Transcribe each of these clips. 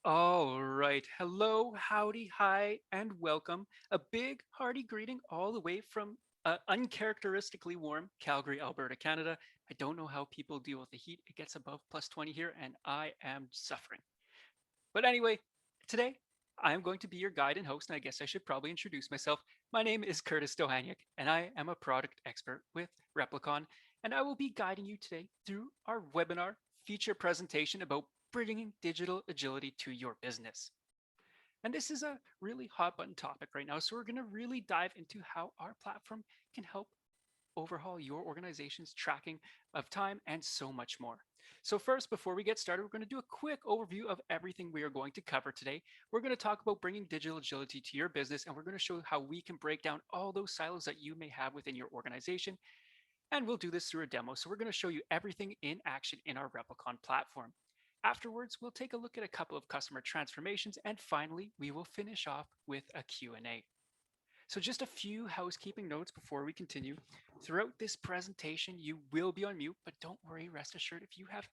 All right. Hello, howdy, hi, and welcome. A big, hearty greeting all the way from uncharacteristically warm Calgary, Alberta, Canada. I don't know how people deal with the heat. It gets above plus 20 here, and I am suffering. But anyway, today I am going to be your guide and host, and I guess I should probably introduce myself. My name is Curtis Dohaniak, and I am a product expert with Replicon, and I will be guiding you today through our webinar feature presentation about bringing digital agility to your business. And this is a really hot button topic right now, so we're going to really dive into how our platform can help overhaul your organization's tracking of time, and so much more. So, first, before we get started, we're going to do a quick overview of everything we are going to cover today. We're going to talk about bringing digital agility to your business, and we're going to show how we can break down all those silos that you may have within your organization. And we'll do this through a demo. So, we're going to show you everything in action in our Replicon platform. Afterwards, we'll take a look at a couple of customer transformations, and finally, we will finish off with a Q&A. So just a few housekeeping notes before we continue. Throughout this presentation, you will be on mute, but don't worry, rest assured, if you have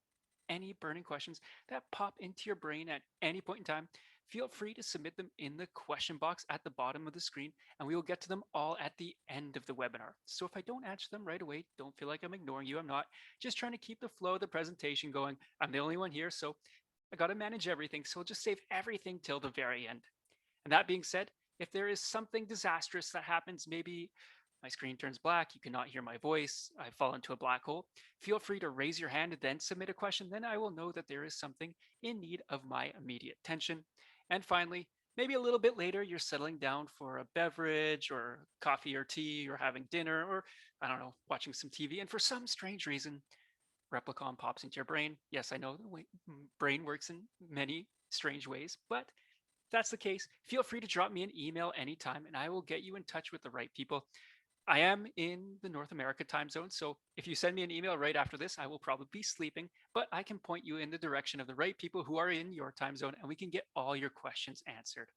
any burning questions that pop into your brain at any point in time, feel free to submit them in the question box at the bottom of the screen, and we will get to them all at the end of the webinar. So if I don't answer them right away, don't feel like I'm ignoring you. I'm not. Just trying to keep the flow of the presentation going. I'm the only one here, so I got to manage everything. So I'll just save everything till the very end. And that being said, if there is something disastrous that happens, maybe my screen turns black, you cannot hear my voice, I fall into a black hole, feel free to raise your hand and then submit a question. Then I will know that there is something in need of my immediate attention. And finally, maybe a little bit later, you're settling down for a beverage or coffee or tea or having dinner or, I don't know, watching some TV. And for some strange reason, Replicon pops into your brain. Yes, I know the brain works in many strange ways, but if that's the case, feel free to drop me an email anytime and I will get you in touch with the right people. I am in the North America time zone, so if you send me an email right after this, I will probably be sleeping, but I can point you in the direction of the right people who are in your time zone and we can get all your questions answered.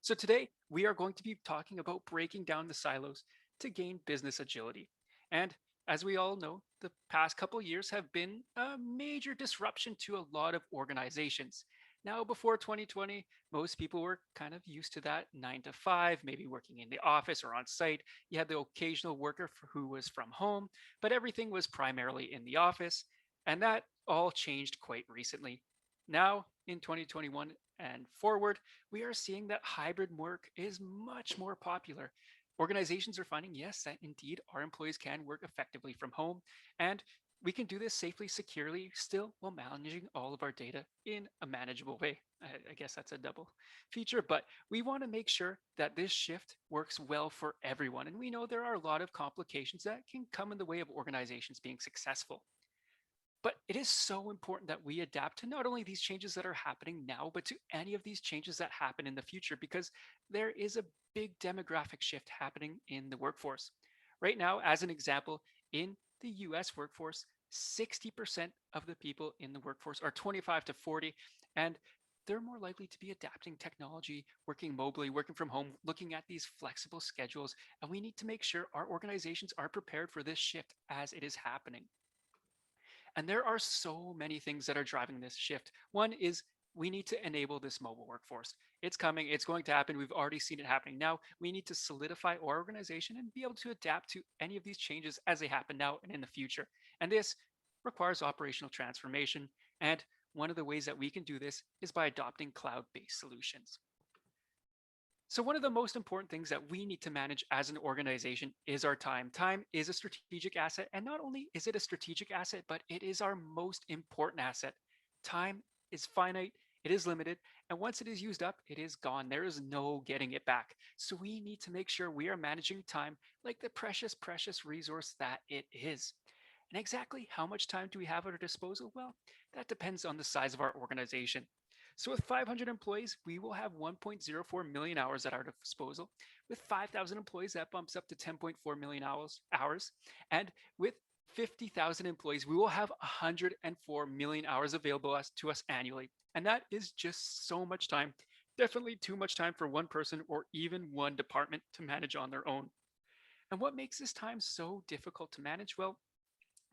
So today, we are going to be talking about breaking down the silos to gain business agility. And as we all know, the past couple years have been a major disruption to a lot of organizations. Now, before 2020, most people were kind of used to that 9 to 5, maybe working in the office or on site. You had the occasional worker who was from home, but everything was primarily in the office. And that all changed quite recently. Now, in 2021 and forward, we are seeing that hybrid work is much more popular. Organizations are finding, yes, that indeed our employees can work effectively from home, and we can do this safely, securely, still while managing all of our data in a manageable way. I guess that's a double feature, but we want to make sure that this shift works well for everyone. And we know there are a lot of complications that can come in the way of organizations being successful. But it is so important that we adapt to not only these changes that are happening now, but to any of these changes that happen in the future, because there is a big demographic shift happening in the workforce. Right now, as an example, in the US workforce, 60% of the people in the workforce are 25 to 40, and they're more likely to be adapting technology, working mobilely, working from home, looking at these flexible schedules. And we need to make sure our organizations are prepared for this shift as it is happening. And there are so many things that are driving this shift. One is we need to enable this mobile workforce. It's coming, it's going to happen. We've already seen it happening now. We need to solidify our organization and be able to adapt to any of these changes as they happen now and in the future. And this requires operational transformation. And one of the ways that we can do this is by adopting cloud based solutions. So, one of the most important things that we need to manage as an organization is our time. Time is a strategic asset. And not only is it a strategic asset, but it is our most important asset. Time is finite, it is limited. And once it is used up, it is gone. There is no getting it back. So, we need to make sure we are managing time like the precious, precious resource that it is. And exactly how much time do we have at our disposal? Well, that depends on the size of our organization. So with 500 employees, we will have 1.04 million hours at our disposal. With 5,000 employees, that bumps up to 10.4 million hours. And with 50,000 employees, we will have 104 million hours available to us annually. And that is just so much time. Definitely too much time for one person or even one department to manage on their own. And what makes this time so difficult to manage? Well,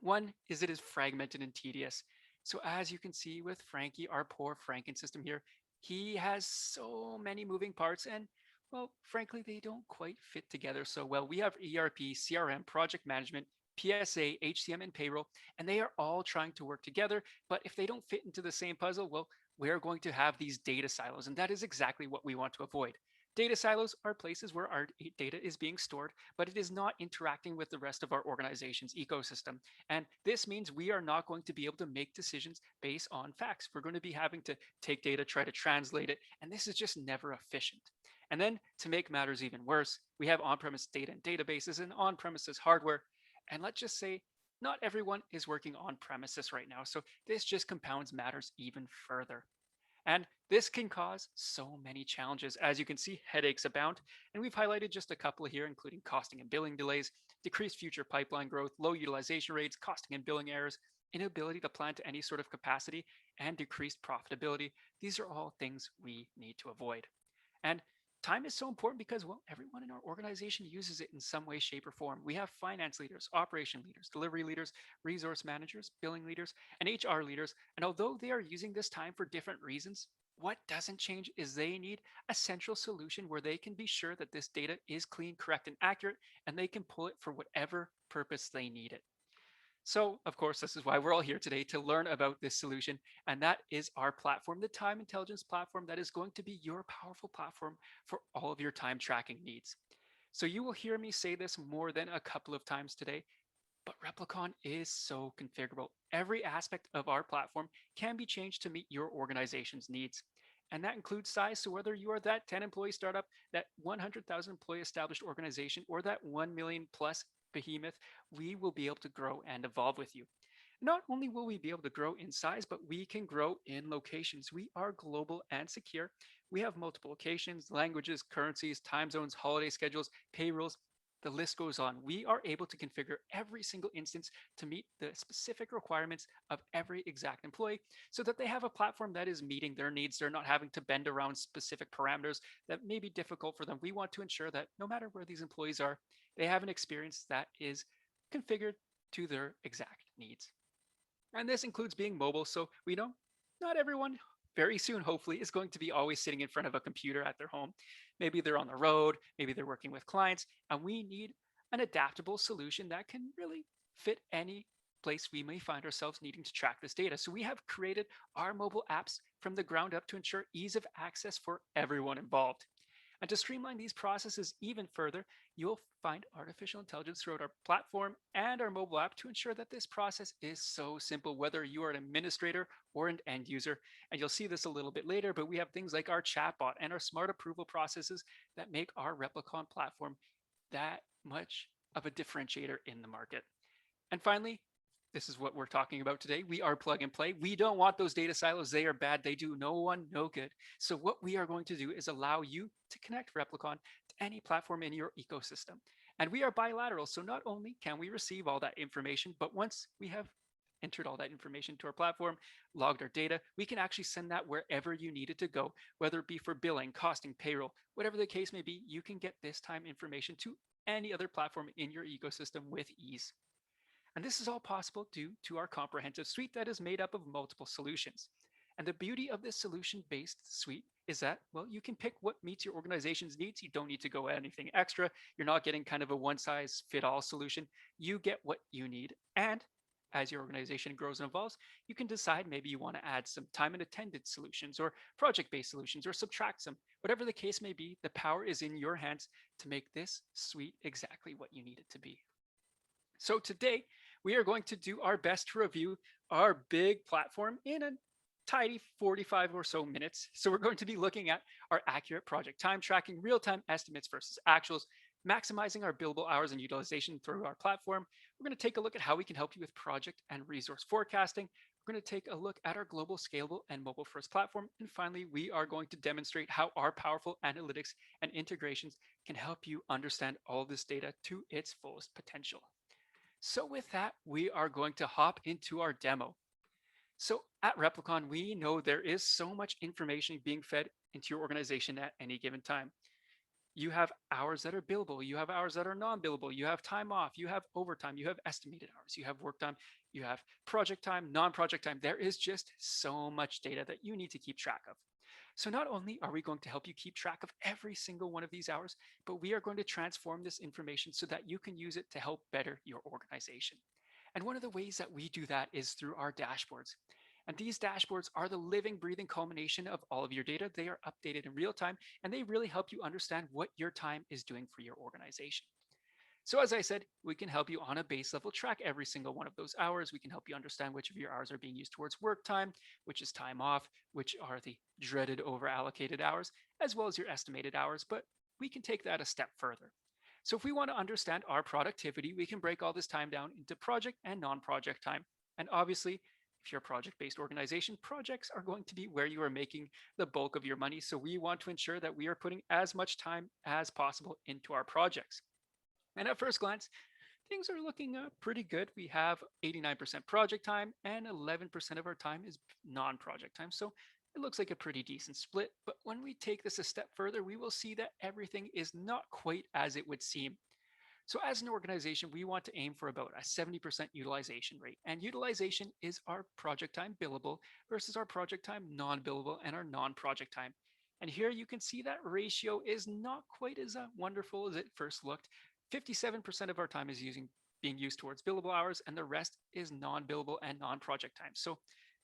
one is it is fragmented and tedious. So as you can see with Frankie, our poor Franken system here, he has so many moving parts and well, frankly, they don't quite fit together so well. We have ERP, CRM, project management, PSA, HCM, and payroll, and they are all trying to work together. But if they don't fit into the same puzzle, well, we're going to have these data silos, and that is exactly what we want to avoid. Data silos are places where our data is being stored, but it is not interacting with the rest of our organization's ecosystem. And this means we are not going to be able to make decisions based on facts. We're going to be having to take data, try to translate it, and this is just never efficient. And then to make matters even worse, we have on premise data and databases and on premises hardware. And let's just say not everyone is working on premises right now. So this just compounds matters even further. And this can cause so many challenges. As you can see, headaches abound. And we've highlighted just a couple here, including costing and billing delays, decreased future pipeline growth, low utilization rates, costing and billing errors, inability to plan to any sort of capacity, and decreased profitability. These are all things we need to avoid. And time is so important because, well, everyone in our organization uses it in some way, shape, or form. We have finance leaders, operation leaders, delivery leaders, resource managers, billing leaders, and HR leaders. And although they are using this time for different reasons, what doesn't change is they need a central solution where they can be sure that this data is clean, correct, and accurate, and they can pull it for whatever purpose they need it. So, of course, this is why we're all here today to learn about this solution. And that is our platform, the Time Intelligence platform that is going to be your powerful platform for all of your time tracking needs. So, you will hear me say this more than a couple of times today, but Replicon is so configurable. Every aspect of our platform can be changed to meet your organization's needs. And that includes size. So whether you are that 10 employee startup, that 100,000 employee established organization, or that 1 million plus behemoth, we will be able to grow and evolve with you. Not only will we be able to grow in size, but we can grow in locations. We are global and secure. We have multiple locations, languages, currencies, time zones, holiday schedules, payrolls. The list goes on. We are able to configure every single instance to meet the specific requirements of every exact employee so that they have a platform that is meeting their needs. They're not having to bend around specific parameters that may be difficult for them. We want to ensure that no matter where these employees are, they have an experience that is configured to their exact needs. And this includes being mobile. So we know not everyone very soon, hopefully, is going to be always sitting in front of a computer at their home. Maybe they're on the road, maybe they're working with clients, and we need an adaptable solution that can really fit any place we may find ourselves needing to track this data. So we have created our mobile apps from the ground up to ensure ease of access for everyone involved. And to streamline these processes even further, you'll find artificial intelligence throughout our platform and our mobile app to ensure that this process is so simple, whether you are an administrator or an end user. And you'll see this a little bit later, but we have things like our chatbot and our smart approval processes that make our Replicon platform that much of a differentiator in the market. And finally, this is what we're talking about today. We are plug and play. We don't want those data silos. They are bad. They do no one no good. So what we are going to do is allow you to connect Replicon to any platform in your ecosystem. And we are bilateral. So not only can we receive all that information, but once we have entered all that information to our platform, logged our data, we can actually send that wherever you need it to go, whether it be for billing, costing, payroll, whatever the case may be, you can get this time information to any other platform in your ecosystem with ease. And this is all possible due to our comprehensive suite that is made up of multiple solutions. And the beauty of this solution based suite is that, well, you can pick what meets your organization's needs. You don't need to go anything extra. You're not getting kind of a one size fit all solution. You get what you need. And as your organization grows and evolves, you can decide maybe you want to add some time and attendance solutions or project based solutions or subtract some. Whatever the case may be, the power is in your hands to make this suite exactly what you need it to be. So today, we are going to do our best to review our big platform in a tidy 45 or so minutes. So we're going to be looking at our accurate project time tracking, real-time estimates versus actuals, maximizing our billable hours and utilization through our platform. We're going to take a look at how we can help you with project and resource forecasting. We're going to take a look at our global, scalable, and mobile-first platform. And finally, we are going to demonstrate how our powerful analytics and integrations can help you understand all this data to its fullest potential. So with that, we are going to hop into our demo. So at Replicon, we know there is so much information being fed into your organization at any given time. You have hours that are billable, you have hours that are non-billable, you have time off, you have overtime, you have estimated hours, you have work time, you have project time, non-project time. There is just so much data that you need to keep track of. So not only are we going to help you keep track of every single one of these hours, but we are going to transform this information so that you can use it to help better your organization. And one of the ways that we do that is through our dashboards. And these dashboards are the living, breathing culmination of all of your data. They are updated in real time, and they really help you understand what your time is doing for your organization. So, as I said, we can help you on a base level track every single one of those hours. We can help you understand which of your hours are being used towards work time, which is time off, which are the dreaded over allocated hours, as well as your estimated hours. But we can take that a step further. So, if we want to understand our productivity, we can break all this time down into project and non project time. And obviously, if you're a project based organization, projects are going to be where you are making the bulk of your money. So, we want to ensure that we are putting as much time as possible into our projects. And at first glance, things are looking pretty good. We have 89% project time and 11% of our time is non project time. So it looks like a pretty decent split. But when we take this a step further, we will see that everything is not quite as it would seem. So, as an organization, we want to aim for about a 70% utilization rate. And utilization is our project time billable versus our project time non billable and our non project time. And here you can see that ratio is not quite as wonderful as it first looked. 57% of our time is being used towards billable hours, and the rest is non billable and non project time. So,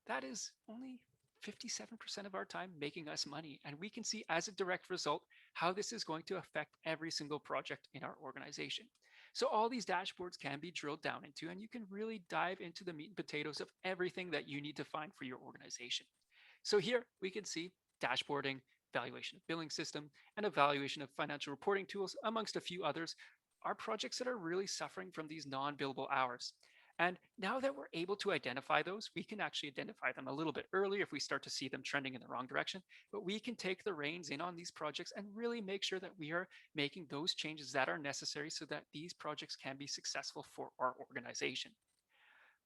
that is only 57% of our time making us money. And we can see as a direct result how this is going to affect every single project in our organization. So all these dashboards can be drilled down into, and you can really dive into the meat and potatoes of everything that you need to find for your organization. So here we can see dashboarding, valuation of billing system, and evaluation of financial reporting tools, amongst a few others, are projects that are really suffering from these non-billable hours. And now that we're able to identify those, we can actually identify them a little bit earlier if we start to see them trending in the wrong direction. But we can take the reins in on these projects and really make sure that we are making those changes that are necessary so that these projects can be successful for our organization.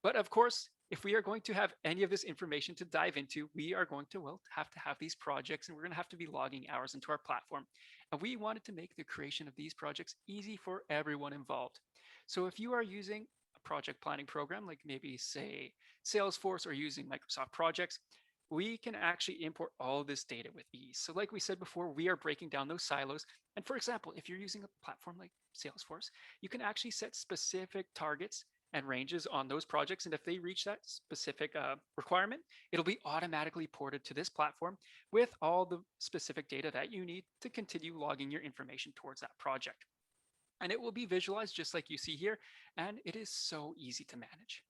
But of course, if we are going to have any of this information to dive into, we are going to, well, have to have these projects and we're going to have to be logging hours into our platform. And we wanted to make the creation of these projects easy for everyone involved. So if you are using a project planning program, like maybe say Salesforce or using Microsoft Projects, we can actually import all of this data with ease. So like we said before, we are breaking down those silos. And for example, if you're using a platform like Salesforce, you can actually set specific targets and ranges on those projects. And if they reach that specific requirement, it'll be automatically ported to this platform with all the specific data that you need to continue logging your information towards that project. And it will be visualized just like you see here, and it is so easy to manage.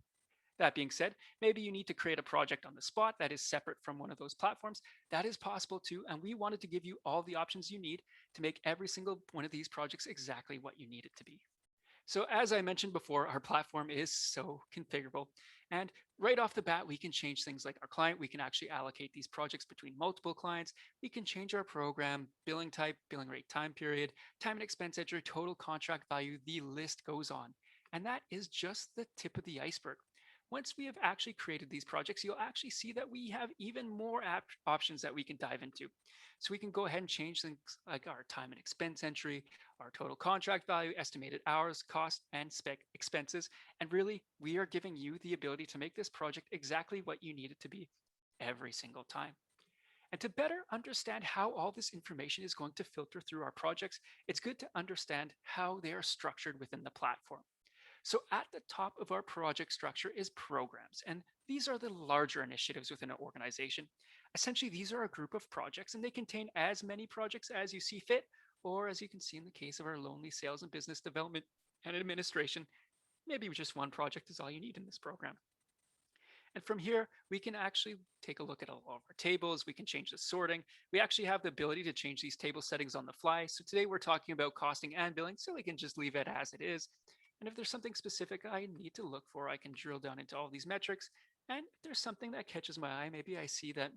That being said, maybe you need to create a project on the spot that is separate from one of those platforms. That is possible too, and we wanted to give you all the options you need to make every single one of these projects exactly what you need it to be. So as I mentioned before, our platform is so configurable. And right off the bat, we can change things like our client. We can actually allocate these projects between multiple clients. We can change our program, billing type, billing rate, time period, time and expense entry, total contract value. The list goes on. And that is just the tip of the iceberg. Once we have actually created these projects, you'll actually see that we have even more options that we can dive into. So we can go ahead and change things like our time and expense entry, our total contract value, estimated hours, cost, and spec expenses. And really, we are giving you the ability to make this project exactly what you need it to be every single time. And to better understand how all this information is going to filter through our projects, it's good to understand how they are structured within the platform. So at the top of our project structure is programs, and these are the larger initiatives within an organization. Essentially, these are a group of projects, and they contain as many projects as you see fit, or as you can see in the case of our lonely sales and business development and administration, maybe just one project is all you need in this program. And from here, we can actually take a look at all of our tables. We can change the sorting. We actually have the ability to change these table settings on the fly. So today we're talking about costing and billing, so we can just leave it as it is. And if there's something specific I need to look for, I can drill down into all these metrics. And if there's something that catches my eye, maybe I see that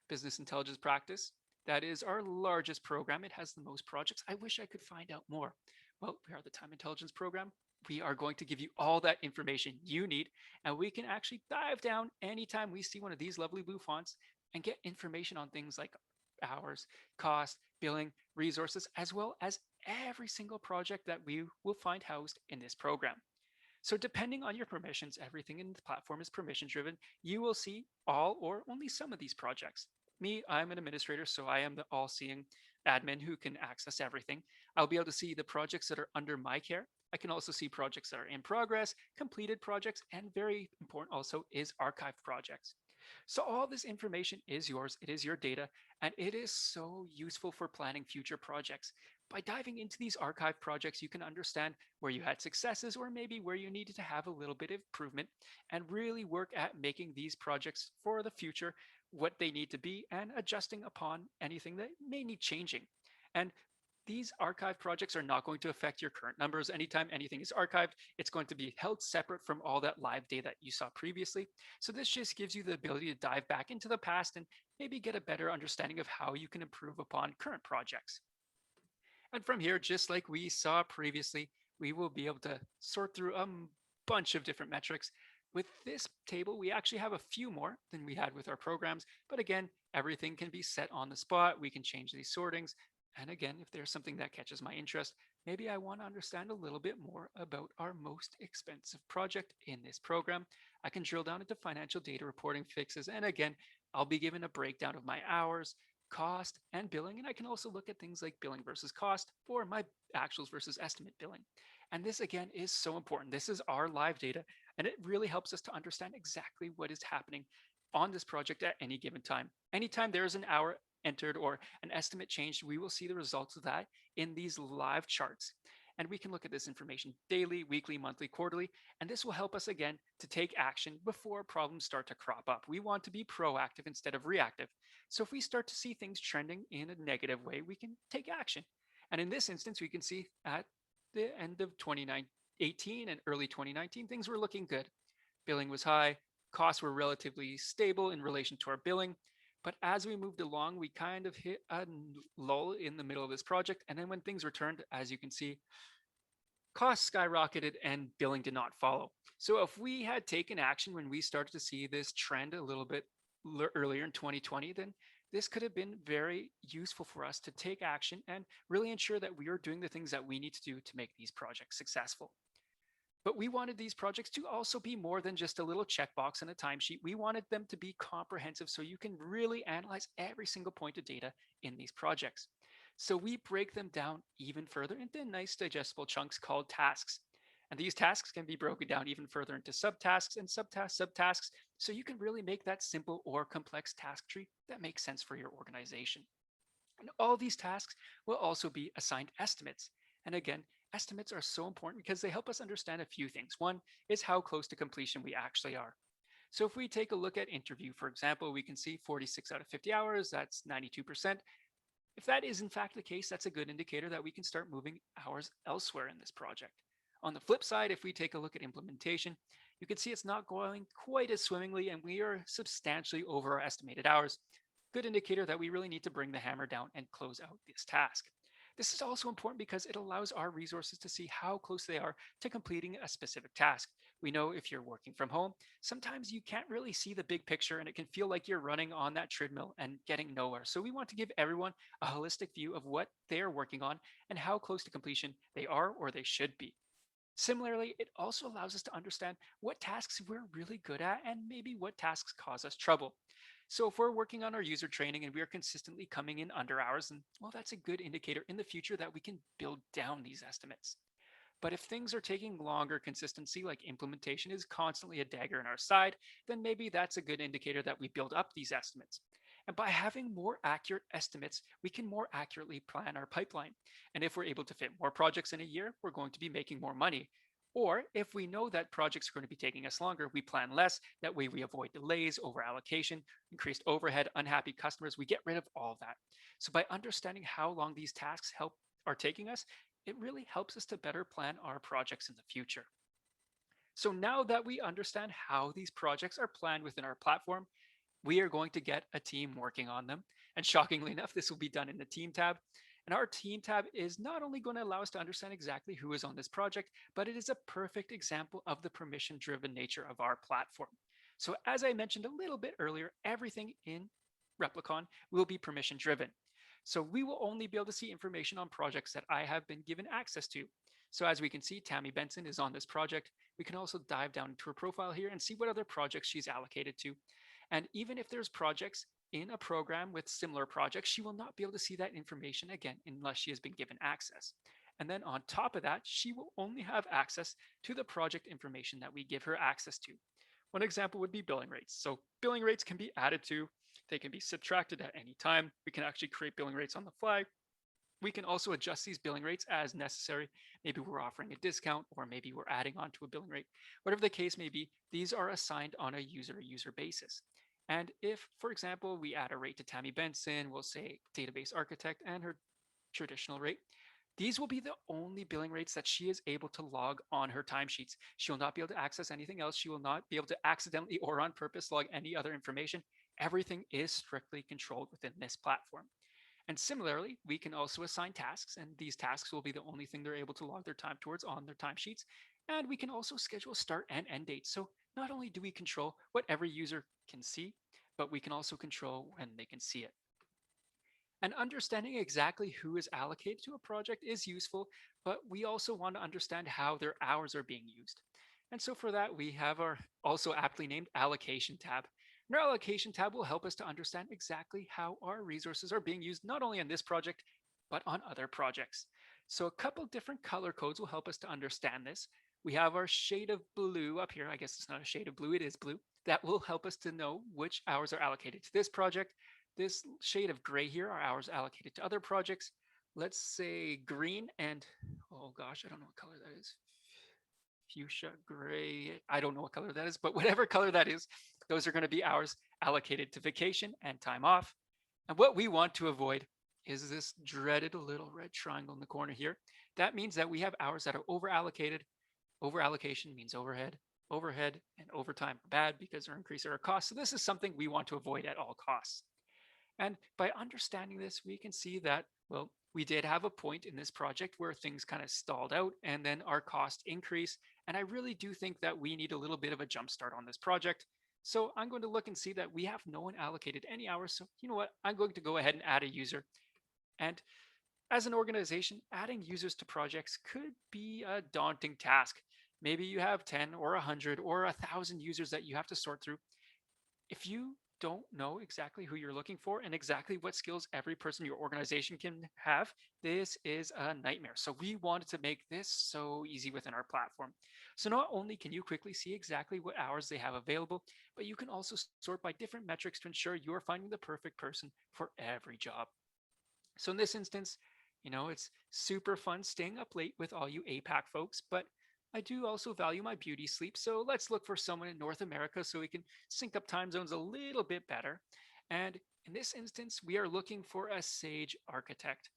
business intelligence practice, that is our largest program. It has the most projects. I wish I could find out more. Well, we are the Time Intelligence Program. We are going to give you all that information you need, and we can actually dive down anytime we see one of these lovely blue fonts and get information on things like hours, cost, billing, resources, as well as every single project that we will find housed in this program. So depending on your permissions, everything in the platform is permission driven. You will see all or only some of these projects. Me, I'm an administrator, so I am the all seeing admin who can access everything. I'll be able to see the projects that are under my care. I can also see projects that are in progress, completed projects, and very important also is archived projects. So all this information is yours, it is your data, and it is so useful for planning future projects. By diving into these archive projects, you can understand where you had successes or maybe where you needed to have a little bit of improvement and really work at making these projects for the future what they need to be and adjusting upon anything that may need changing. And these archive projects are not going to affect your current numbers. Anytime anything is archived, it's going to be held separate from all that live data you saw previously. So this just gives you the ability to dive back into the past and maybe get a better understanding of how you can improve upon current projects. And from here, just like we saw previously, we will be able to sort through a bunch of different metrics. With this table, we actually have a few more than we had with our programs. But again, everything can be set on the spot. We can change these sortings. And again, if there's something that catches my interest, maybe I want to understand a little bit more about our most expensive project in this program. I can drill down into financial data reporting fixes. And again, I'll be given a breakdown of my hours, cost, and billing. And I can also look at things like billing versus cost or my actuals versus estimate billing. And this again is so important. This is our live data, and it really helps us to understand exactly what is happening on this project at any given time. Anytime there is an hour entered or an estimate changed, we will see the results of that in these live charts. And we can look at this information daily, weekly, monthly, quarterly, and this will help us again to take action before problems start to crop up. We want to be proactive instead of reactive. So if we start to see things trending in a negative way, we can take action. And in this instance, we can see at the end of 2018 and early 2019, things were looking good. Billing was high, costs were relatively stable in relation to our billing. But as we moved along, we kind of hit a lull in the middle of this project. And then when things returned, as you can see, costs skyrocketed and billing did not follow. So if we had taken action when we started to see this trend a little bit earlier in 2020, then this could have been very useful for us to take action and really ensure that we are doing the things that we need to do to make these projects successful. But we wanted these projects to also be more than just a little checkbox in a timesheet. We wanted them to be comprehensive so you can really analyze every single point of data in these projects. So we break them down even further into nice digestible chunks called tasks. And these tasks can be broken down even further into subtasks and subtasks, so you can really make that simple or complex task tree that makes sense for your organization. And all these tasks will also be assigned estimates. And again, estimates are so important because they help us understand a few things. One is how close to completion we actually are. So if we take a look at interview, for example, we can see 46 out of 50 hours, that's 92%. If that is in fact the case, that's a good indicator that we can start moving hours elsewhere in this project. On the flip side, if we take a look at implementation, you can see it's not going quite as swimmingly and we are substantially over our estimated hours. Good indicator that we really need to bring the hammer down and close out this task. This is also important because it allows our resources to see how close they are to completing a specific task. We know if you're working from home, sometimes you can't really see the big picture and it can feel like you're running on that treadmill and getting nowhere. So we want to give everyone a holistic view of what they are working on and how close to completion they are or they should be. Similarly, it also allows us to understand what tasks we're really good at and maybe what tasks cause us trouble. So if we're working on our user training and we are consistently coming in under hours, then well, that's a good indicator in the future that we can build down these estimates. But if things are taking longer consistency, like implementation is constantly a dagger in our side, then maybe that's a good indicator that we build up these estimates. And by having more accurate estimates, we can more accurately plan our pipeline. And if we're able to fit more projects in a year, we're going to be making more money. Or if we know that projects are going to be taking us longer, we plan less. That way we avoid delays, over allocation, increased overhead, unhappy customers. We get rid of all of that. So by understanding how long these tasks are taking us, it really helps us to better plan our projects in the future. So now that we understand how these projects are planned within our platform, we are going to get a team working on them. And shockingly enough, this will be done in the team tab. And our team tab is not only going to allow us to understand exactly who is on this project, but it is a perfect example of the permission driven nature of our platform. So as I mentioned a little bit earlier, everything in Replicon will be permission driven. So we will only be able to see information on projects that I have been given access to. So as we can see, Tammy Benson is on this project. We can also dive down into her profile here and see what other projects she's allocated to. And even if there's projects in a program with similar projects, she will not be able to see that information again unless she has been given access. And then on top of that, she will only have access to the project information that we give her access to. One example would be billing rates. So billing rates can be added to, they can be subtracted at any time. We can actually create billing rates on the fly. We can also adjust these billing rates as necessary. Maybe we're offering a discount or maybe we're adding on to a billing rate. Whatever the case may be, these are assigned on a user basis. And if, for example, we add a rate to Tammy Benson, we'll say database architect and her traditional rate. These will be the only billing rates that she is able to log on her timesheets. She will not be able to access anything else. She will not be able to accidentally or on purpose log any other information. Everything is strictly controlled within this platform. And similarly, we can also assign tasks, and these tasks will be the only thing they're able to log their time towards on their timesheets. And we can also schedule start and end dates. So not only do we control what every user can see, but we can also control when they can see it. And understanding exactly who is allocated to a project is useful, but we also want to understand how their hours are being used. And so for that, we have our also aptly named Allocation tab. And our Allocation tab will help us to understand exactly how our resources are being used, not only on this project, but on other projects. So a couple different color codes will help us to understand this. We have our shade of blue up here. I guess it's not a shade of blue, it is blue. That will help us to know which hours are allocated to this project. This shade of gray here are hours allocated to other projects. Let's say green and, oh gosh, I don't know what color that is. Fuchsia, gray, I don't know what color that is, but whatever color that is, those are going to be hours allocated to vacation and time off. And what we want to avoid is this dreaded little red triangle in the corner here. That means that we have hours that are over allocated. Over allocation means overhead. Overhead and overtime are bad because they're increasing our costs. So this is something we want to avoid at all costs. And by understanding this, we can see that, well, we did have a point in this project where things kind of stalled out and then our cost increased. And I really do think that we need a little bit of a jump start on this project. So I'm going to look and see that we have no one allocated any hours. So you know what? I'm going to go ahead and add a user. And as an organization, adding users to projects could be a daunting task. Maybe you have 10 or 100 or 1,000 users that you have to sort through. If you don't know exactly who you're looking for and exactly what skills every person in your organization can have, this is a nightmare. So we wanted to make this so easy within our platform. So not only can you quickly see exactly what hours they have available, but you can also sort by different metrics to ensure you're finding the perfect person for every job. So in this instance, it's super fun staying up late with all you APAC folks, but I do also value my beauty sleep. So let's look for someone in North America so we can sync up time zones a little bit better. And in this instance, we are looking for a Sage architect.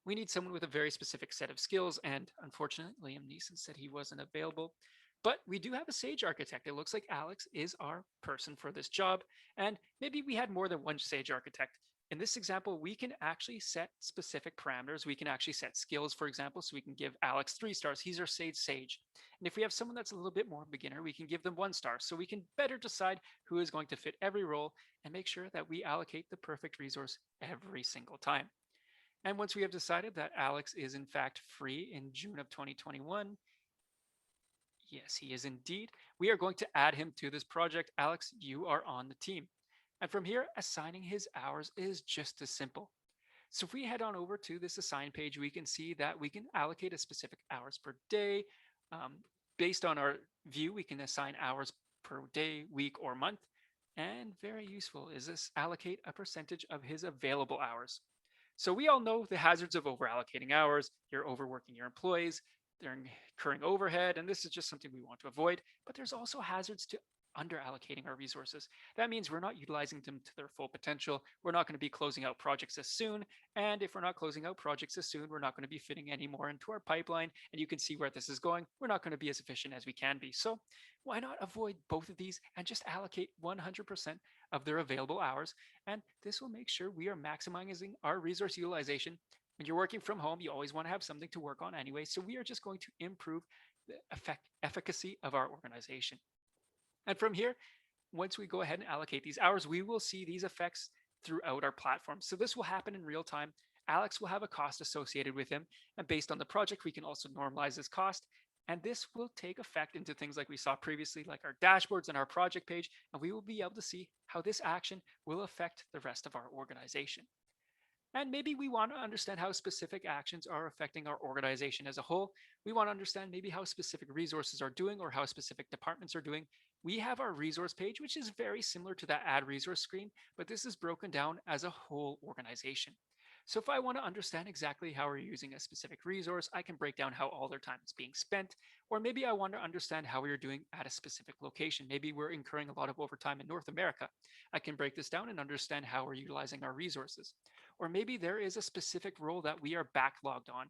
We need someone with a very specific set of skills. And unfortunately, Liam Neeson said he wasn't available. But we do have a Sage architect. It looks like Alex is our person for this job. And maybe we had more than one Sage architect. In this example, we can actually set specific parameters. We can actually set skills, for example, so we can give Alex 3 stars. He's our Sage. And if we have someone that's a little bit more beginner, we can give them 1 star. So we can better decide who is going to fit every role and make sure that we allocate the perfect resource every single time. And once we have decided that Alex is in fact free in June of 2021, yes, he is indeed, we are going to add him to this project. Alex, you are on the team. And from here, assigning his hours is just as simple. So if we head on over to this assign page, we can see that we can allocate a specific hours per day. Um, Based on our view, we can assign hours per day, week, or month. And very useful is this allocate a percentage of his available hours. So we all know the hazards of over allocating hours. You're overworking your employees, they're incurring overhead, and this is just something we want to avoid. But there's also hazards to under allocating our resources. That means we're not utilizing them to their full potential. We're not going to be closing out projects as soon. And if we're not closing out projects as soon, we're not going to be fitting any more into our pipeline. And you can see where this is going. We're not going to be as efficient as we can be. So why not avoid both of these and just allocate 100% of their available hours? And this will make sure we are maximizing our resource utilization. When you're working from home, you always want to have something to work on anyway. So we are just going to improve the efficacy of our organization. And from here, once we go ahead and allocate these hours, we will see these effects throughout our platform. So this will happen in real time. Alex will have a cost associated with him. And based on the project, we can also normalize this cost. And this will take effect into things like we saw previously, like our dashboards and our project page, and we will be able to see how this action will affect the rest of our organization. And maybe we want to understand how specific actions are affecting our organization as a whole. We want to understand maybe how specific resources are doing or how specific departments are doing. We have our resource page, which is very similar to that add resource screen, but this is broken down as a whole organization. So if I want to understand exactly how we're using a specific resource, I can break down how all their time is being spent. Or maybe I want to understand how we are doing at a specific location. Maybe we're incurring a lot of overtime in North America. I can break this down and understand how we're utilizing our resources. Or maybe there is a specific role that we are backlogged on.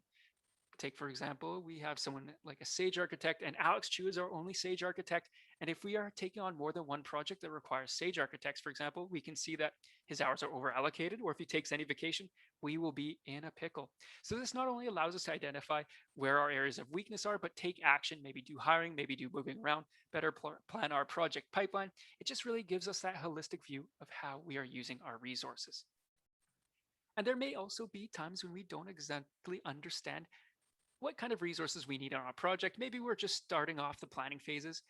Take, for example, we have someone like a Sage architect, and Alex Chu is our only Sage architect. And if we are taking on more than one project that requires Sage architects, for example, we can see that his hours are over allocated, or if he takes any vacation, we will be in a pickle. So this not only allows us to identify where our areas of weakness are, but take action, maybe do hiring, maybe do moving around, better plan our project pipeline. It just really gives us that holistic view of how we are using our resources. And there may also be times when we don't exactly understand what kind of resources we need on our project. Maybe we're just starting off the planning phases.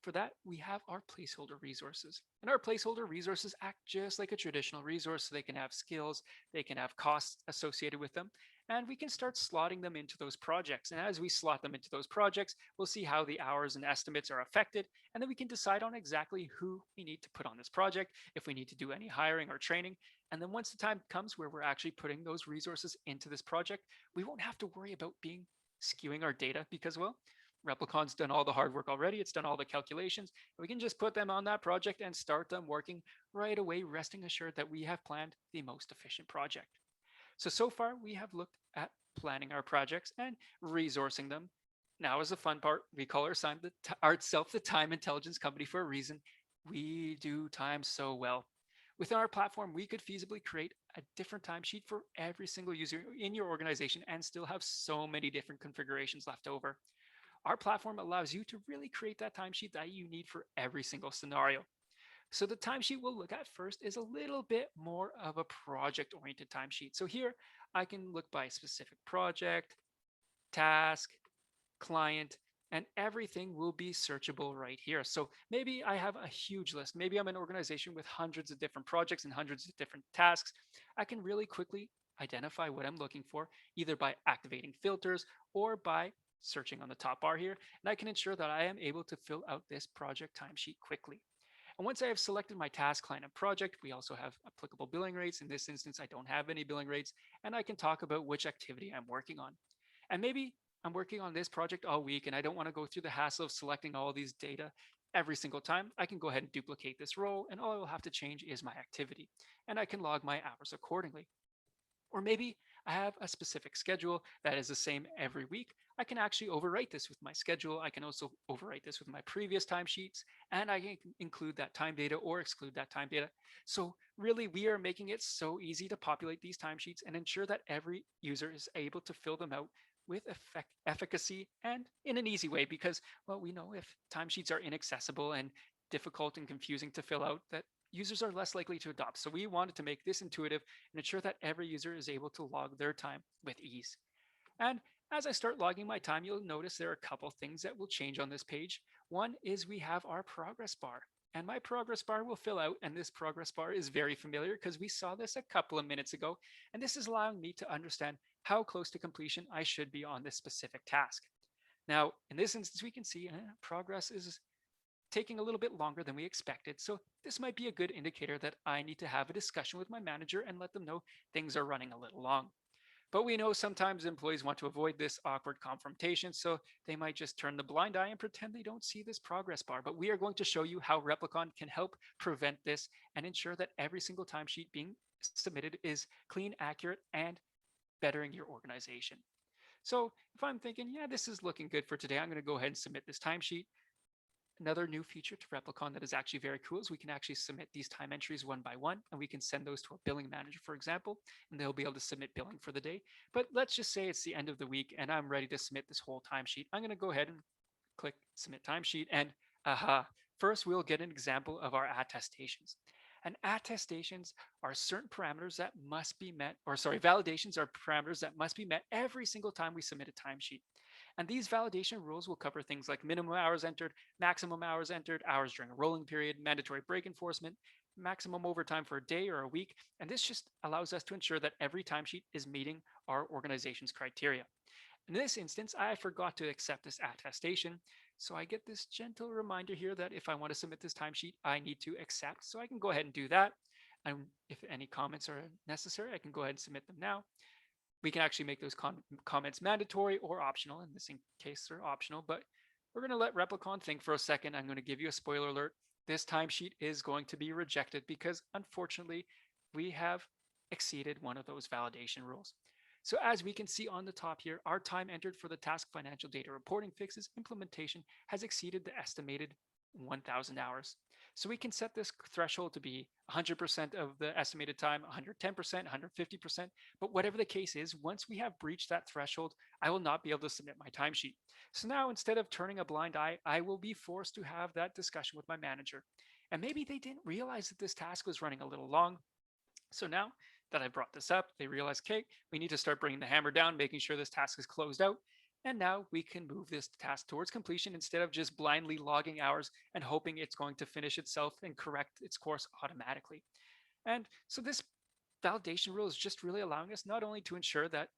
For that, we have our placeholder resources. And our placeholder resources act just like a traditional resource. So they can have skills, they can have costs associated with them, and we can start slotting them into those projects. And as we slot them into those projects, we'll see how the hours and estimates are affected. And then we can decide on exactly who we need to put on this project, if we need to do any hiring or training. And then once the time comes where we're actually putting those resources into this project, we won't have to worry about being skewing our data because, well, Replicon's done all the hard work already. It's done all the calculations. We can just put them on that project and start them working right away, resting assured that we have planned the most efficient project. So far, we have looked at planning our projects and resourcing them. Now is the fun part. We call ourselves the time intelligence company for a reason. We do time so well. Within our platform, we could feasibly create a different timesheet for every single user in your organization and still have so many different configurations left over. Our platform allows you to really create that timesheet that you need for every single scenario. So the timesheet we'll look at first is a little bit more of a project-oriented timesheet. So here I can look by specific project, task, client, and everything will be searchable right here. So maybe I have a huge list. Maybe I'm an organization with hundreds of different projects and hundreds of different tasks. I can really quickly identify what I'm looking for, either by activating filters or by searching on the top bar here. And I can ensure that I am able to fill out this project timesheet quickly. And once I have selected my task, client, and project, we also have applicable billing rates. In this instance, I don't have any billing rates, and I can talk about which activity I'm working on. And maybe I'm working on this project all week and I don't want to go through the hassle of selecting all these data every single time. I can go ahead and duplicate this role, and all I will have to change is my activity, and I can log my hours accordingly. Or maybe I have a specific schedule that is the same every week. I can actually overwrite this with my schedule. I can also overwrite this with my previous timesheets, and I can include that time data or exclude that time data. So really, we are making it so easy to populate these timesheets and ensure that every user is able to fill them out with efficacy and in an easy way, because, well, we know if timesheets are inaccessible and difficult and confusing to fill out, that users are less likely to adopt. So we wanted to make this intuitive and ensure that every user is able to log their time with ease. And as I start logging my time, you'll notice there are a couple things that will change on this page. One is we have our progress bar. And my progress bar will fill out, and this progress bar is very familiar because we saw this a couple of minutes ago. And this is allowing me to understand how close to completion I should be on this specific task. Now, in this instance, we can see progress is taking a little bit longer than we expected. So this might be a good indicator that I need to have a discussion with my manager and let them know things are running a little long. But we know sometimes employees want to avoid this awkward confrontation, so they might just turn the blind eye and pretend they don't see this progress bar. But we are going to show you how Replicon can help prevent this and ensure that every single timesheet being submitted is clean, accurate, and bettering your organization. So if I'm thinking, yeah, this is looking good for today, I'm going to go ahead and submit this timesheet. Another new feature to Replicon that is actually very cool is we can actually submit these time entries one by one, and we can send those to a billing manager, for example, and they'll be able to submit billing for the day. But let's just say it's the end of the week and I'm ready to submit this whole timesheet. I'm going to go ahead and click submit timesheet, and aha, first we'll get an example of our attestations. And attestations are certain parameters that must be met, or sorry, validations are parameters that must be met every single time we submit a timesheet. And these validation rules will cover things like minimum hours entered, maximum hours entered, hours during a rolling period, mandatory break enforcement, maximum overtime for a day or a week. And this just allows us to ensure that every timesheet is meeting our organization's criteria. In this instance, I forgot to accept this attestation. So I get this gentle reminder here that if I want to submit this timesheet, I need to accept. So I can go ahead and do that. And if any comments are necessary, I can go ahead and submit them now. We can actually make those comments mandatory or optional. In this case, they're optional, but we're going to let Replicon think for a second. I'm going to give you a spoiler alert. This timesheet is going to be rejected because unfortunately, we have exceeded one of those validation rules. So as we can see on the top here, our time entered for the task financial data reporting fixes implementation has exceeded the estimated 1,000 hours. So we can set this threshold to be 100% of the estimated time, 110%, 150%. But whatever the case is, once we have breached that threshold, I will not be able to submit my timesheet. So now instead of turning a blind eye, I will be forced to have that discussion with my manager. And maybe they didn't realize that this task was running a little long. So now that I brought this up, they realize, okay, we need to start bringing the hammer down, making sure this task is closed out. And now we can move this task towards completion instead of just blindly logging hours and hoping it's going to finish itself and correct its course automatically. And so this validation rule is just really allowing us not only to ensure that,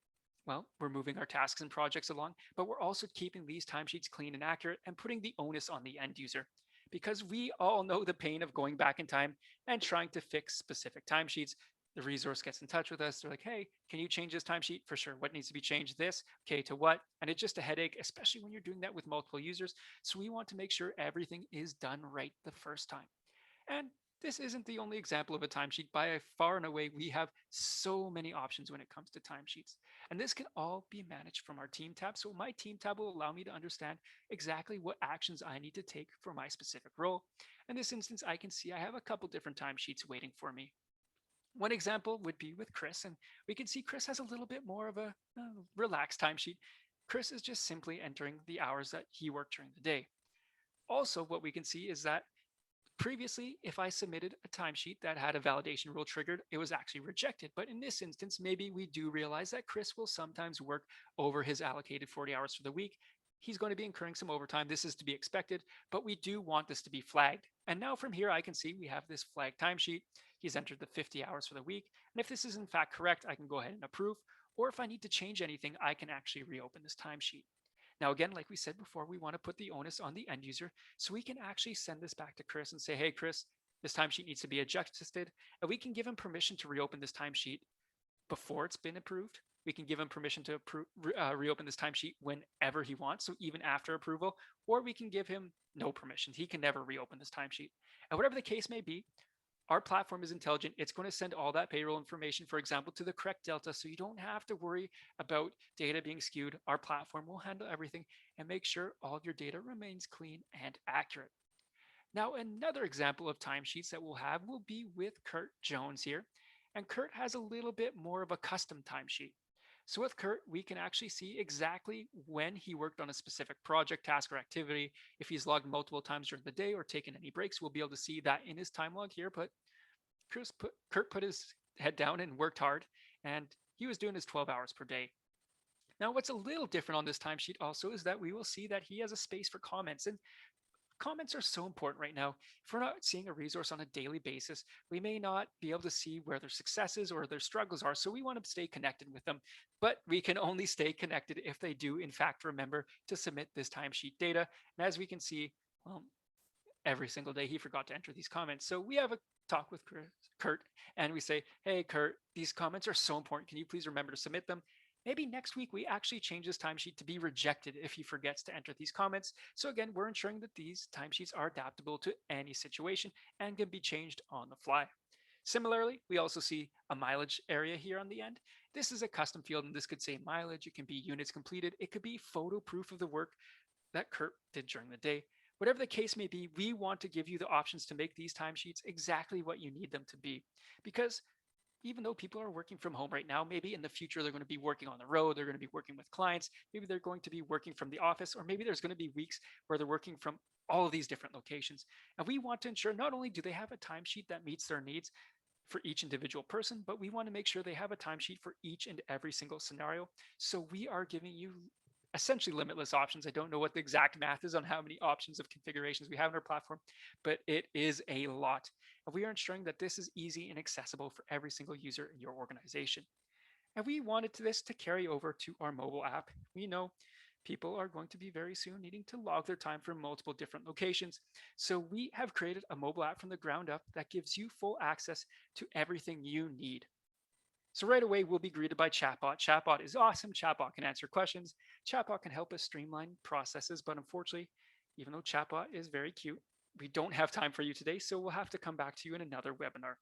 well, we're moving our tasks and projects along, but we're also keeping these timesheets clean and accurate and putting the onus on the end user. Because we all know the pain of going back in time and trying to fix specific timesheets. The resource gets in touch with us. They're like, hey, can you change this timesheet? For sure. What needs to be changed? This. Okay, to what? And it's just a headache, especially when you're doing that with multiple users. So we want to make sure everything is done right the first time. And this isn't the only example of a timesheet. By far and away, we have so many options when it comes to timesheets. And this can all be managed from our team tab. So my team tab will allow me to understand exactly what actions I need to take for my specific role. In this instance, I can see I have a couple different timesheets waiting for me. One example would be with Chris, and we can see Chris has a little bit more of a relaxed timesheet. Chris is just simply entering the hours that he worked during the day. Also, what we can see is that previously, if I submitted a timesheet that had a validation rule triggered, it was actually rejected. But in this instance, maybe we do realize that Chris will sometimes work over his allocated 40 hours for the week. He's going to be incurring some overtime. This is to be expected, but we do want this to be flagged. And now from here, I can see we have this flagged timesheet. He's entered the 50 hours for the week. And if this is in fact correct, I can go ahead and approve. Or if I need to change anything, I can actually reopen this timesheet. Now, again, like we said before, we want to put the onus on the end user. So we can actually send this back to Chris and say, hey, Chris, this timesheet needs to be adjusted. And we can give him permission to reopen this timesheet before it's been approved. We can give him permission to reopen this timesheet whenever he wants, so even after approval, or we can give him no permission. He can never reopen this timesheet. And whatever the case may be, our platform is intelligent. It's going to send all that payroll information, for example, to the correct delta. So you don't have to worry about data being skewed. Our platform will handle everything and make sure all of your data remains clean and accurate. Now, another example of timesheets that we'll have will be with Kurt Jones here. And Kurt has a little bit more of a custom timesheet. So with Kurt, we can actually see exactly when he worked on a specific project, task, or activity. If he's logged multiple times during the day or taken any breaks, we'll be able to see that in his time log here. But Kurt put his head down and worked hard, and he was doing his 12 hours per day. Now, what's a little different on this timesheet also is that we will see that he has a space for comments. And comments are so important right now. If we're not seeing a resource on a daily basis, we may not be able to see where their successes or their struggles are. So we want to stay connected with them. But we can only stay connected if they do, in fact, remember to submit this timesheet data. And as we can see, well, every single day he forgot to enter these comments. So we have a talk with Kurt and we say, hey, Kurt, these comments are so important. Can you please remember to submit them? Maybe next week we actually change this timesheet to be rejected if he forgets to enter these comments. So again, we're ensuring that these timesheets are adaptable to any situation and can be changed on the fly. Similarly, we also see a mileage area here on the end. This is a custom field, and this could say mileage. It can be units completed. It could be photo proof of the work that Kurt did during the day. Whatever the case may be, we want to give you the options to make these timesheets exactly what you need them to be. Because even though people are working from home right now, maybe in the future they're going to be working on the road, they're going to be working with clients, maybe they're going to be working from the office, or maybe there's going to be weeks where they're working from all of these different locations. And we want to ensure not only do they have a timesheet that meets their needs for each individual person, but we want to make sure they have a timesheet for each and every single scenario. So we are giving you essentially limitless options. I don't know what the exact math is on how many options of configurations we have in our platform, but it is a lot. And we are ensuring that this is easy and accessible for every single user in your organization. And we wanted this to carry over to our mobile app. We know people are going to be very soon needing to log their time from multiple different locations. So we have created a mobile app from the ground up that gives you full access to everything you need. So right away, we'll be greeted by Chatbot. Chatbot is awesome. Chatbot can answer questions. Chatbot can help us streamline processes. But unfortunately, even though Chatbot is very cute, we don't have time for you today. So we'll have to come back to you in another webinar.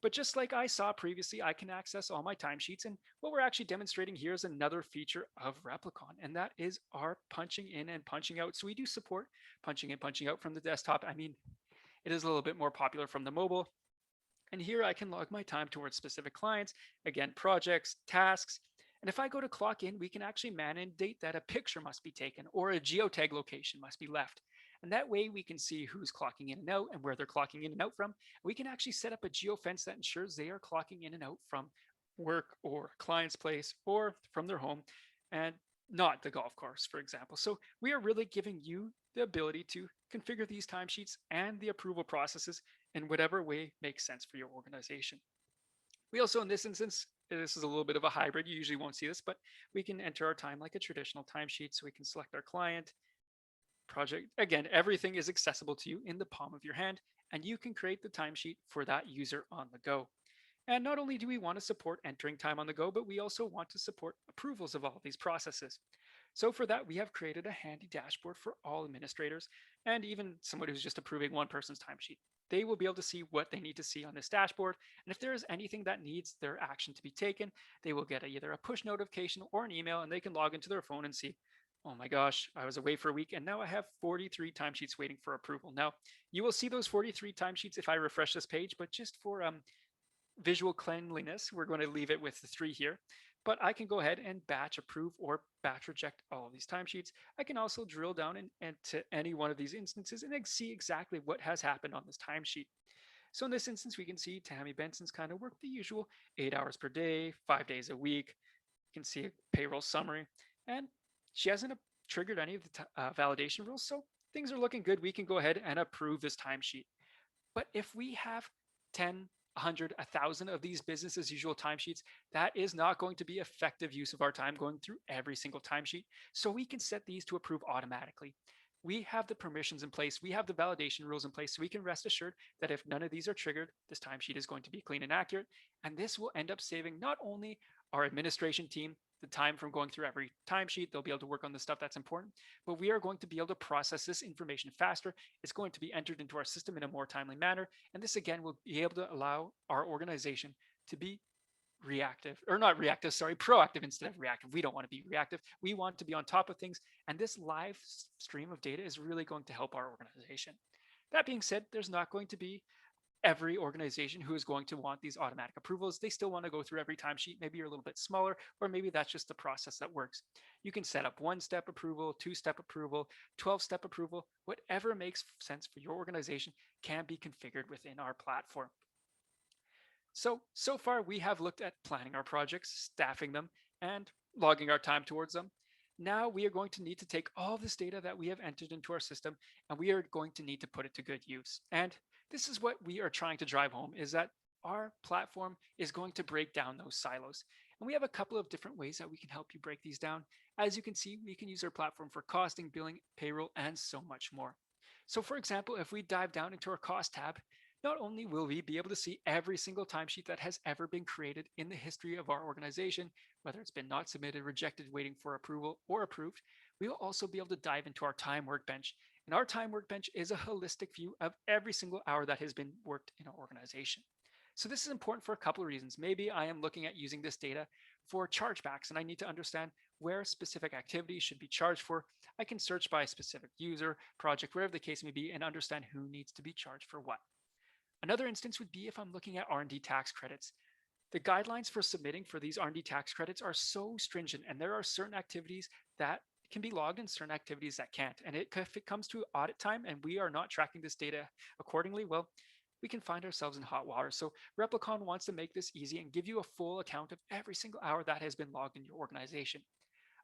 But just like I saw previously, I can access all my timesheets. And what we're actually demonstrating here is another feature of Replicon, and that is our punching in and punching out. So we do support punching in, punching out from the desktop. I mean, it is a little bit more popular from the mobile. And here I can log my time towards specific clients, again, projects, tasks. And if I go to clock in, we can actually mandate that a picture must be taken or a geotag location must be left. And that way we can see who's clocking in and out and where they're clocking in and out from. We can actually set up a geofence that ensures they are clocking in and out from work or client's place or from their home and not the golf course, for example. So we are really giving you the ability to configure these timesheets and the approval processes in whatever way makes sense for your organization. We also, in this instance, this is a little bit of a hybrid. You usually won't see this, but we can enter our time like a traditional timesheet. So we can select our client, project. Again, everything is accessible to you in the palm of your hand, and you can create the timesheet for that user on the go. And not only do we want to support entering time on the go, but we also want to support approvals of all of these processes. So for that, we have created a handy dashboard for all administrators and even somebody who's just approving one person's timesheet. They will be able to see what they need to see on this dashboard. And if there is anything that needs their action to be taken, they will get either a push notification or an email, and they can log into their phone and see, oh my gosh, I was away for a week and now I have 43 timesheets waiting for approval. Now, you will see those 43 timesheets if I refresh this page, but just for visual cleanliness, we're going to leave it with the 3 here. But I can go ahead and batch approve or batch reject all of these timesheets. I can also drill down into any one of these instances and see exactly what has happened on this timesheet. So in this instance, we can see Tammy Benson's kind of worked the usual 8 hours per day, 5 days a week. You can see a payroll summary, and she hasn't triggered any of the validation rules. So things are looking good. We can go ahead and approve this timesheet. But if we have 10, 100, 1,000 of these business as usual timesheets, that is not going to be effective use of our time going through every single timesheet. So we can set these to approve automatically. We have the permissions in place. We have the validation rules in place. So we can rest assured that if none of these are triggered, this timesheet is going to be clean and accurate. And this will end up saving not only our administration team the time from going through every timesheet. They'll be able to work on the stuff that's important, but we are going to be able to process this information faster. It's going to be entered into our system in a more timely manner. And this again will be able to allow our organization to be reactive, or not reactive, sorry, proactive instead of reactive. We don't want to be reactive. We want to be on top of things. And this live stream of data is really going to help our organization. That being said, there's not going to be every organization who is going to want these automatic approvals. They still want to go through every timesheet. Maybe you're a little bit smaller, or maybe that's just the process that works. You can set up 1-step approval, 2-step approval, 12-step approval. Whatever makes sense for your organization can be configured within our platform. So far we have looked at planning our projects, staffing them, and logging our time towards them. Now we are going to need to take all this data that we have entered into our system, and we are going to need to put it to good use. And this is what we are trying to drive home, is that our platform is going to break down those silos. And we have a couple of different ways that we can help you break these down. As you can see, we can use our platform for costing, billing, payroll, and so much more. So for example, if we dive down into our cost tab, not only will we be able to see every single timesheet that has ever been created in the history of our organization, whether it's been not submitted, rejected, waiting for approval, or approved, we will also be able to dive into our time workbench. And our time workbench is a holistic view of every single hour that has been worked in our organization. So this is important for a couple of reasons. Maybe I am looking at using this data for chargebacks, and I need to understand where specific activities should be charged for. I can search by a specific user, project, wherever the case may be, and understand who needs to be charged for what. Another instance would be if I'm looking at R&D tax credits. The guidelines for submitting for these R&D tax credits are so stringent, and there are certain activities that can be logged and certain activities that can't. And if it comes to audit time and we are not tracking this data accordingly, well, we can find ourselves in hot water. So Replicon wants to make this easy and give you a full account of every single hour that has been logged in your organization.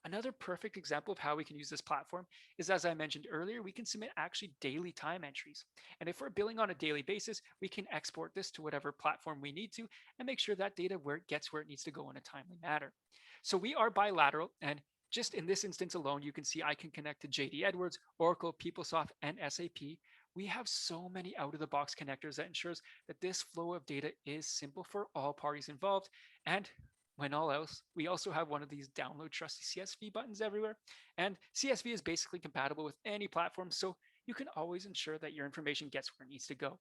Another perfect example of how we can use this platform is, as I mentioned earlier, we can submit actually daily time entries. And if we're billing on a daily basis, we can export this to whatever platform we need to and make sure that data where it gets where it needs to go in a timely manner. So we are bilateral, and just in this instance alone, you can see I can connect to JD Edwards, Oracle, PeopleSoft, and SAP. We have so many out of the box connectors that ensures that this flow of data is simple for all parties involved. And when all else, we also have one of these download trusty CSV buttons everywhere. And CSV is basically compatible with any platform, so you can always ensure that your information gets where it needs to go.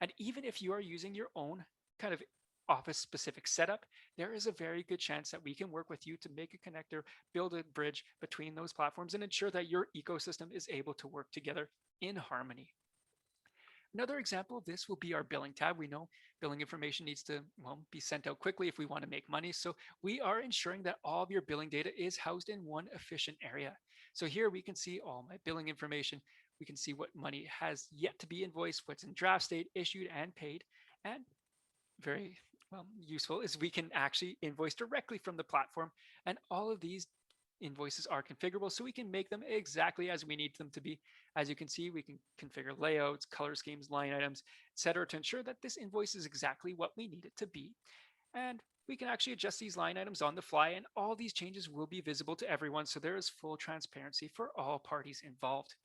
And even if you are using your own kind of office specific setup, there is a very good chance that we can work with you to make a connector, build a bridge between those platforms, and ensure that your ecosystem is able to work together in harmony. Another example of this will be our billing tab. We know billing information needs to, well, be sent out quickly if we want to make money. So we are ensuring that all of your billing data is housed in one efficient area. So here we can see all my billing information. We can see what money has yet to be invoiced, what's in draft state, issued, and paid. And very useful is we can actually invoice directly from the platform. And all of these invoices are configurable, so we can make them exactly as we need them to be. As you can see, we can configure layouts, color schemes, line items, etc., to ensure that this invoice is exactly what we need it to be. And we can actually adjust these line items on the fly, and all these changes will be visible to everyone, so there is full transparency for all parties involved.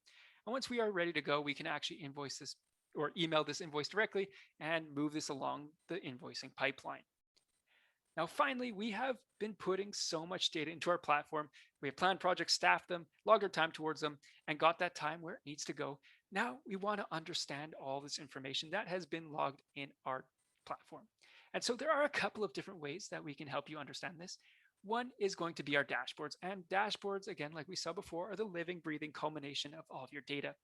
And once we are ready to go, we can actually invoice this or email this invoice directly and move this along the invoicing pipeline. Now, finally, we have been putting so much data into our platform. We have planned projects, staffed them, logged our time towards them, and got that time where it needs to go. Now, we want to understand all this information that has been logged in our platform. And so, there are a couple of different ways that we can help you understand this. One is going to be our dashboards. And dashboards, again, like we saw before, are the living, breathing culmination of all of your data.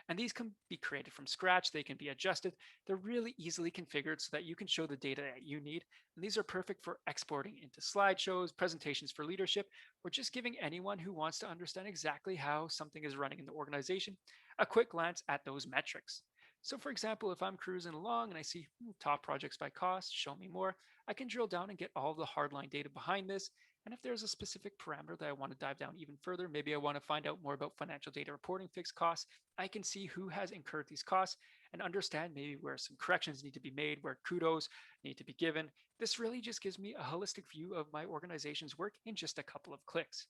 And these can be created from scratch, they can be adjusted. They're really easily configured so that you can show the data that you need. And these are perfect for exporting into slideshows, presentations for leadership, or just giving anyone who wants to understand exactly how something is running in the organization a quick glance at those metrics. So, for example, if I'm cruising along and I see top projects by cost, show me more, I can drill down and get all the hardline data behind this. And if there's a specific parameter that I want to dive down even further, maybe I want to find out more about financial data reporting fixed costs, I can see who has incurred these costs and understand maybe where some corrections need to be made, where kudos need to be given. This really just gives me a holistic view of my organization's work in just a couple of clicks.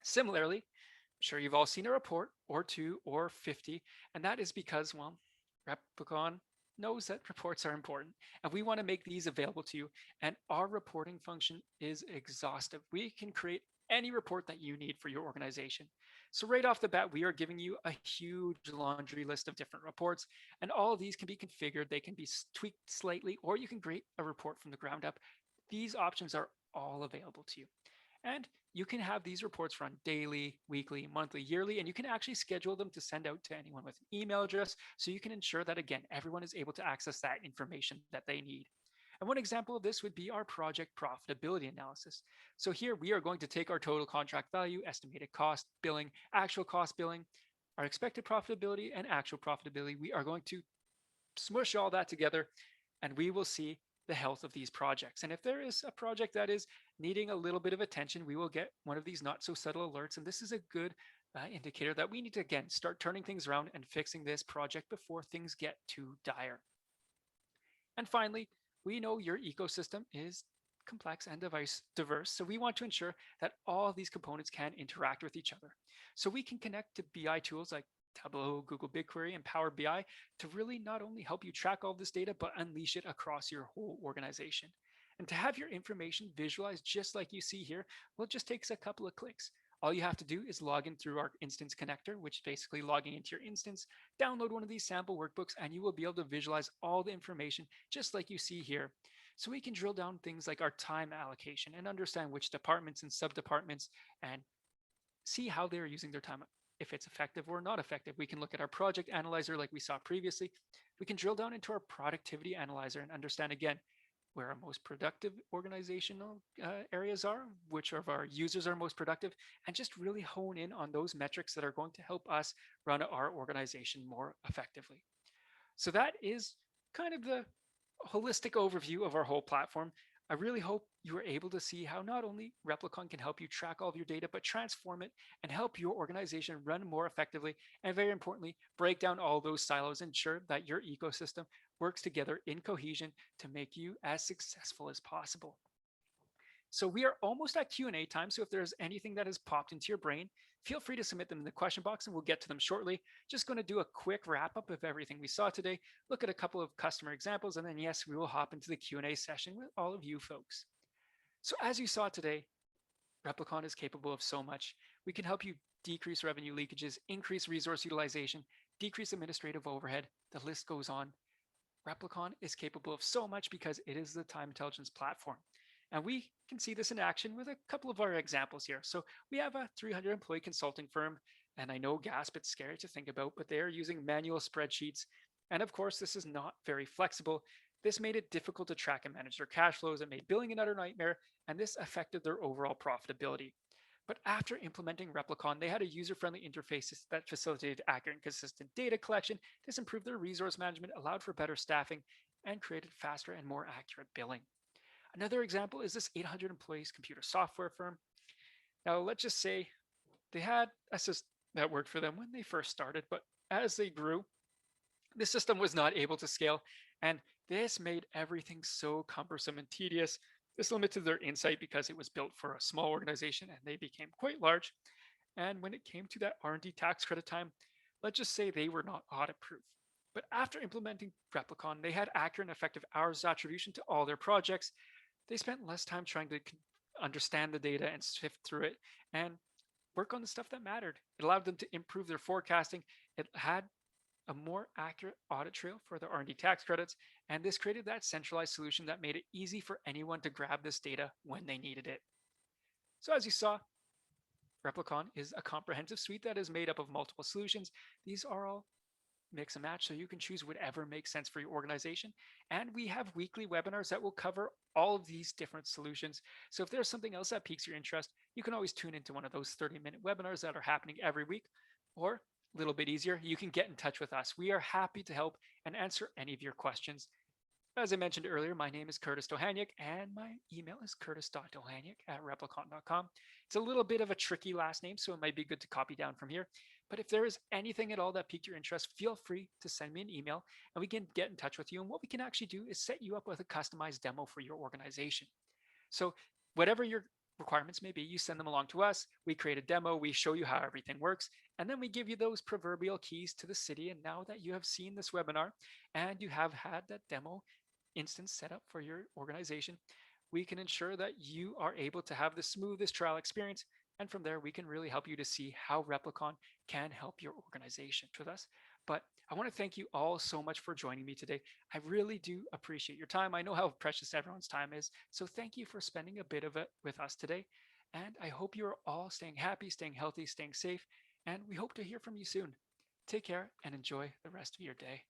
Similarly, I'm sure you've all seen a report or two or 50, and that is because, well, Replicon knows that reports are important, and we want to make these available to you. And our reporting function is exhaustive. We can create any report that you need for your organization. So, right off the bat, we are giving you a huge laundry list of different reports, and all of these can be configured. They can be tweaked slightly, or you can create a report from the ground up. These options are all available to you. And you can have these reports run daily, weekly, monthly, yearly, and you can actually schedule them to send out to anyone with an email address so you can ensure that, again, everyone is able to access that information that they need. And one example of this would be our project profitability analysis. So here we are going to take our total contract value, estimated cost, billing, actual cost billing, our expected profitability, and actual profitability. We are going to smush all that together and we will see the health of these projects. And if there is a project that is needing a little bit of attention, we will get one of these not so subtle alerts. And this is a good indicator that we need to, again, start turning things around and fixing this project before things get too dire. And finally, we know your ecosystem is complex and diverse, so we want to ensure that all of these components can interact with each other. So we can connect to BI tools like Tableau, Google BigQuery, and Power BI to really not only help you track all this data, but unleash it across your whole organization. And to have your information visualized just like you see here, well, it just takes a couple of clicks. All you have to do is log in through our instance connector, which is basically logging into your instance, download one of these sample workbooks, and you will be able to visualize all the information just like you see here. So we can drill down things like our time allocation and understand which departments and sub-departments and see how they're using their time, if it's effective or not effective. We can look at our project analyzer like we saw previously. We can drill down into our productivity analyzer and understand, again, where our most productive organizational areas are, which of our users are most productive, and just really hone in on those metrics that are going to help us run our organization more effectively. So that is kind of the holistic overview of our whole platform. I really hope you were able to see how not only Replicon can help you track all of your data, but transform it and help your organization run more effectively. And very importantly, break down all those silos, ensure that your ecosystem works together in cohesion to make you as successful as possible. So we are almost at Q&A time. So if there's anything that has popped into your brain, feel free to submit them in the question box and we'll get to them shortly. Just going to do a quick wrap up of everything we saw today, look at a couple of customer examples, and then yes, we will hop into the Q&A session with all of you folks. So as you saw today, Replicon is capable of so much. We can help you decrease revenue leakages, increase resource utilization, decrease administrative overhead. The list goes on. Replicon is capable of so much because it is the time intelligence platform. And we can see this in action with a couple of our examples here. So we have a 300 employee consulting firm, and I know gasp, it's scary to think about, but they are using manual spreadsheets. And of course, this is not very flexible. This made it difficult to track and manage their cash flows. It made billing an utter nightmare, and this affected their overall profitability. But after implementing Replicon, they had a user-friendly interface that facilitated accurate and consistent data collection. This improved their resource management, allowed for better staffing, and created faster and more accurate billing. Another example is this 800 employees computer software firm. Now, let's just say they had a system that worked for them when they first started, but as they grew, the system was not able to scale, and this made everything so cumbersome and tedious. This limited their insight because it was built for a small organization and they became quite large. And when it came to that R&D tax credit time, let's just say they were not audit proof. But after implementing Replicon, they had accurate and effective hours attribution to all their projects. They spent less time trying to understand the data and sift through it and work on the stuff that mattered. It allowed them to improve their forecasting. It had a more accurate audit trail for their R&D tax credits, and this created that centralized solution that made it easy for anyone to grab this data when they needed it. So as you saw, Replicon is a comprehensive suite that is made up of multiple solutions. These are all mix and match, so you can choose whatever makes sense for your organization. And we have weekly webinars that will cover all of these different solutions. So if there's something else that piques your interest, you can always tune into one of those 30-minute webinars that are happening every week. Or a little bit easier, you can get in touch with us. We are happy to help and answer any of your questions. As I mentioned earlier, my name is Curtis Dohaniak, and my email is curtis.dohaniak@replicon.com. It's a little bit of a tricky last name, so it might be good to copy down from here. But if there is anything at all that piqued your interest, feel free to send me an email, and we can get in touch with you. And what we can actually do is set you up with a customized demo for your organization. So whatever your requirements may be, you send them along to us. We create a demo, we show you how everything works, and then we give you those proverbial keys to the city. And now that you have seen this webinar and you have had that demo instance set up for your organization, we can ensure that you are able to have the smoothest trial experience. And from there, we can really help you to see how Replicon can help your organization with us. But I want to thank you all so much for joining me today. I really do appreciate your time. I know how precious everyone's time is. So thank you for spending a bit of it with us today. And I hope you're all staying happy, staying healthy, staying safe. And we hope to hear from you soon. Take care and enjoy the rest of your day.